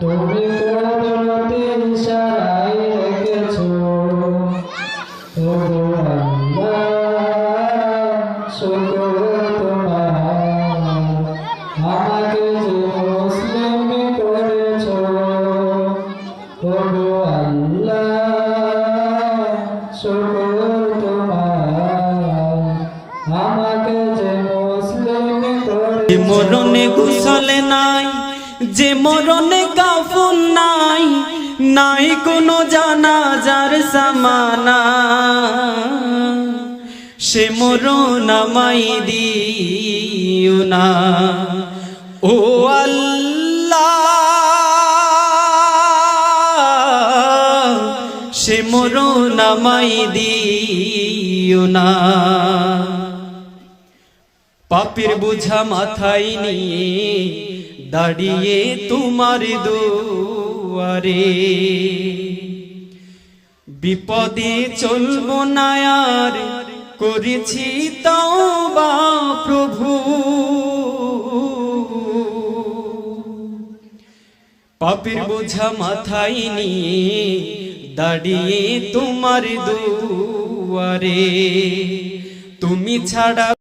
তুমি কুদরতের ইশারায় রেখেছো ওগো আল্লাহ শুকর তোমার আমাকে যে মুসলিম করেছো ওগো আল্লাহ শুকর তোমার আমাকে যে মুসলিম করেছো মরণে গোসলে নাই যে মরণে কাফন নাই নাই কোনো জানাজার সামানা সে মরণ আমায় দিও না ও আল্লাহ সে মরণ আমায় দিও না পাপের বোঝা মাথায় নিয়ে দাঁড়িয়ে তোমার দুয়ারে বিপদে চলবো না আর করেছি তওবা প্রভু পাপের বোঝা মাথায় নিয়ে দাঁড়িয়ে তোমার দুয়ারে তুমি ছাড়া